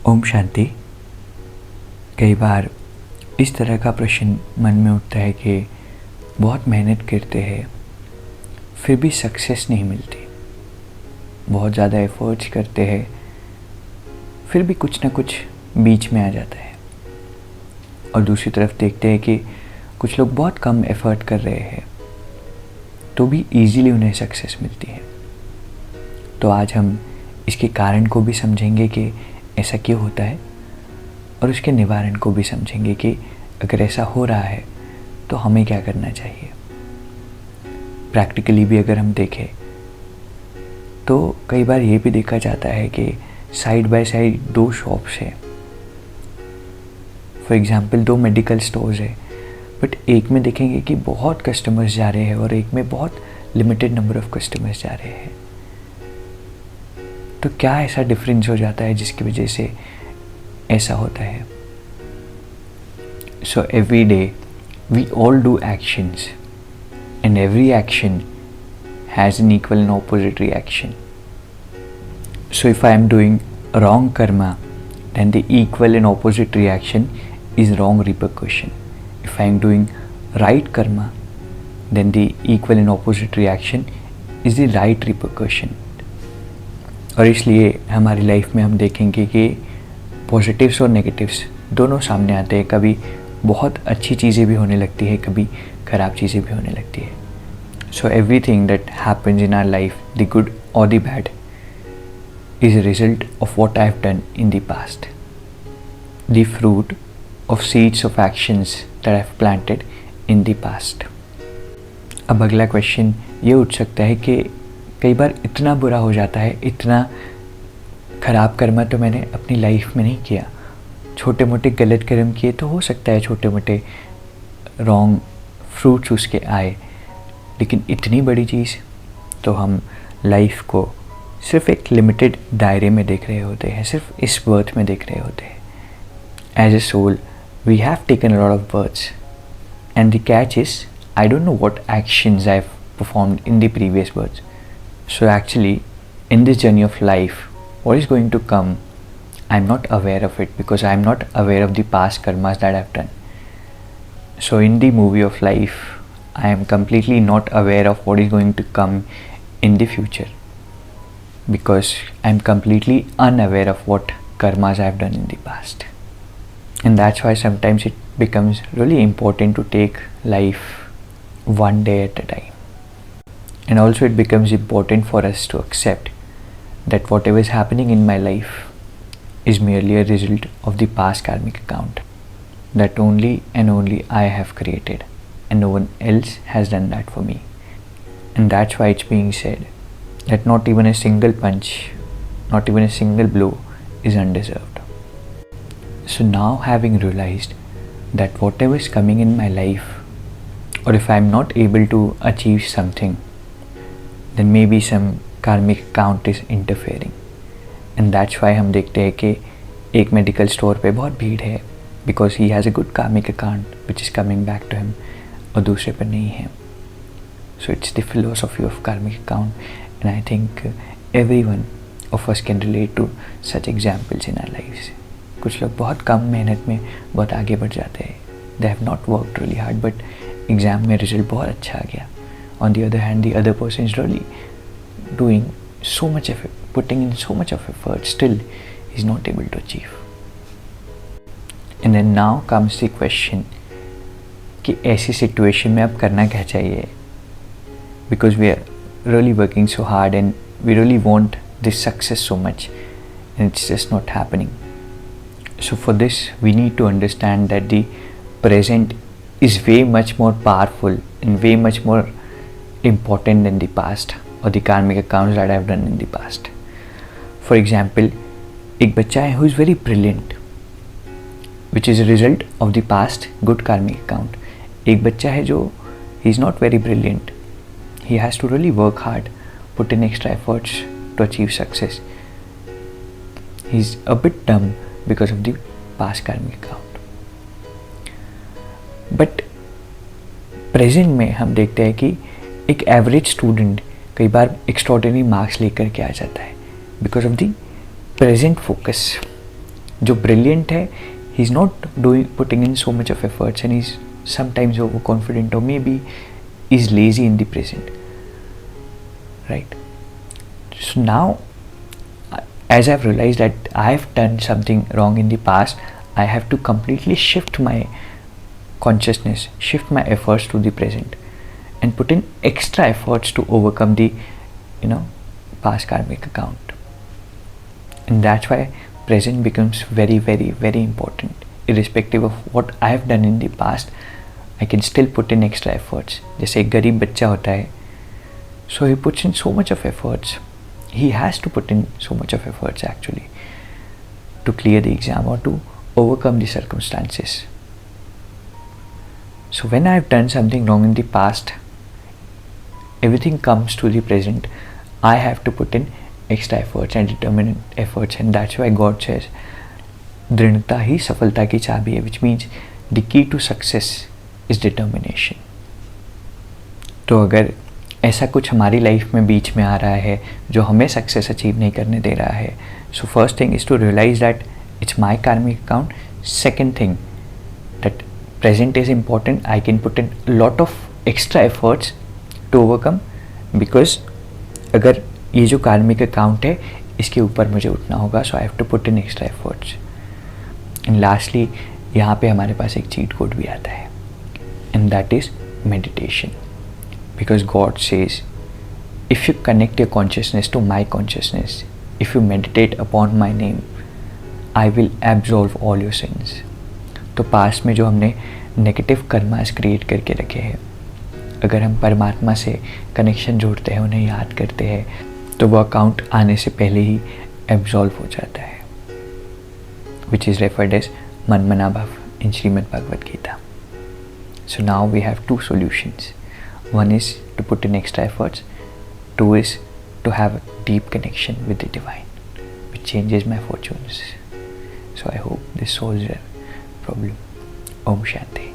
ओम शांति। कई बार इस तरह का प्रश्न मन में उठता है कि बहुत मेहनत करते हैं फिर भी सक्सेस नहीं मिलती, बहुत ज़्यादा एफर्ट्स करते हैं फिर भी कुछ ना कुछ बीच में आ जाता है। और दूसरी तरफ देखते हैं कि कुछ लोग बहुत कम एफर्ट कर रहे हैं तो भी इजीली उन्हें सक्सेस मिलती है। तो आज हम इसके कारण को भी समझेंगे कि ऐसा क्यों होता है और उसके निवारण को भी समझेंगे कि अगर ऐसा हो रहा है तो हमें क्या करना चाहिए। प्रैक्टिकली भी अगर हम देखें तो कई बार ये भी देखा जाता है कि साइड बाय साइड दो शॉप्स हैं। फॉर एग्जांपल दो मेडिकल स्टोर्स है, बट एक में देखेंगे कि बहुत कस्टमर्स जा रहे हैं और एक में बहुत लिमिटेड नंबर ऑफ कस्टमर्स जा रहे हैं। तो क्या ऐसा डिफरेंस हो जाता है जिसकी वजह से ऐसा होता है। So every day we all do actions and every action has an equal and opposite reaction. So if I am doing wrong karma, then the equal and opposite reaction is wrong repercussion. If I am doing right karma, then the equal and opposite reaction is the right repercussion. और इसलिए हमारी life में हम देखेंगे कि positives और negatives दोनों सामने आते हैं। कभी बहुत अच्छी चीज़ें भी होने लगती है, कभी ख़राब चीज़ें भी होने लगती है। So everything that happens in our life, the good और the bad, is a result of what I have done in the past, the fruit of seeds of actions that I have planted in the past. अब अगला question ये उठ सकता है कि कई बार इतना बुरा हो जाता है, इतना ख़राब कर्म तो मैंने अपनी लाइफ में नहीं किया, छोटे मोटे गलत कर्म किए तो हो सकता है छोटे मोटे रॉन्ग फ्रूट्स उसके आए, लेकिन इतनी बड़ी चीज़ तो हम लाइफ को सिर्फ एक लिमिटेड दायरे में देख रहे होते हैं, सिर्फ इस बर्थ में देख रहे होते हैं। As a soul we have taken a lot of births and the catch is I don't know what actions I have performed in the previous births. So actually in this journey of life what is going to come I am not aware of it because I am not aware of the past karmas that I have done. So in the movie of life I am completely not aware of what is going to come in the future, because I'm completely unaware of what karmas I've done in the past. And that's why sometimes it becomes really important to take life one day at a time. And also it becomes important for us to accept that whatever is happening in my life is merely a result of the past karmic account that only and only I have created, and no one else has done that for me. And that's why it's being said that not even a single punch, not even a single blow is undeserved. So now, having realized that whatever is coming in my life, or if I am not able to achieve something, then maybe some karmic account is interfering. And that's why हम देखते हैं कि एक medical store पे बहुत भीड़ है because he has a good karmic account which is coming back to him, और दूसरे पर नहीं है. So it's the philosophy of karmic account. And I think every one of us can relate to such examples in our lives. कुछ लोग बहुत कम मेहनत में बहुत आगे बढ़ जाते हैं. They have not worked really hard, but exam में रिजल्ट बहुत अच्छा आ गया. On the other hand, the other person is really doing so much effort, putting in so much of effort, still is not able to achieve. And then now comes the question कि ऐसी situation में अब करना क्या चाहिए, because we are really working so hard and we really want this success so much and it's just not happening. So for this we need to understand that the present is way much more powerful and way much more important than the past or the karmic accounts that I have done in the past. For example, एक बच्चा है who is very brilliant, which is a result of the past good karmic account. एक बच्चा है जो he is not very brilliant. He has to really work hard, put in extra efforts to achieve success. He's a bit dumb because of the past karmic account. But present में हम देखते हैं कि एक एवरेज स्टूडेंट कई बार extraordinary marks लेकर के आ जाता है because of the present focus. जो brilliant है, he's not putting in so much of efforts, and he's sometimes overconfident, or maybe is lazy in the present, right? So now, as I've realized that I've done something wrong in the past, I have to completely shift my consciousness, shift my efforts to the present, and put in extra efforts to overcome the past karmic account. And that's why present becomes very, very, very important. Irrespective of what I have done in the past, I can still put in extra efforts. जैसे एक गरीब बच्चा होता है, so he puts in so much of efforts. He has to put in so much of efforts actually to clear the exam or to overcome the circumstances. So when I have done something wrong in the past, everything comes to the present. I have to put in extra efforts and determined efforts, and that's why God says दृढ़ता ही सफलता की चाबी है, which means the key to success is determination. तो अगर ऐसा कुछ हमारी लाइफ में बीच में आ रहा है जो हमें सक्सेस अचीव नहीं करने दे रहा है, so first thing is to realise that it's my karmic account. Second thing, that present is important. I can put in lot of extra efforts to overcome, because अगर ये जो कार्मिक अकाउंट है इसके ऊपर मुझे उठना होगा, so I have to put in extra efforts. And lastly यहाँ पे हमारे पास एक चीट कोड भी आता है, and that is meditation. Because God says if you connect your consciousness to my consciousness, if you meditate upon my name, I will absolve all your sins. तो past में जो हमने नेगेटिव कर्मास क्रिएट करके रखे हैं, अगर हम परमात्मा से कनेक्शन जोड़ते हैं, उन्हें याद करते हैं, तो वो अकाउंट आने से पहले ही एब्जॉल्व हो जाता है, which is referred as manmana bhav in Shrimad Bhagavad Gita. So now we have two solutions. One is to put in extra efforts, two is to have a deep connection with the divine which changes my fortunes. So I hope this solves your problem. Om Shanti.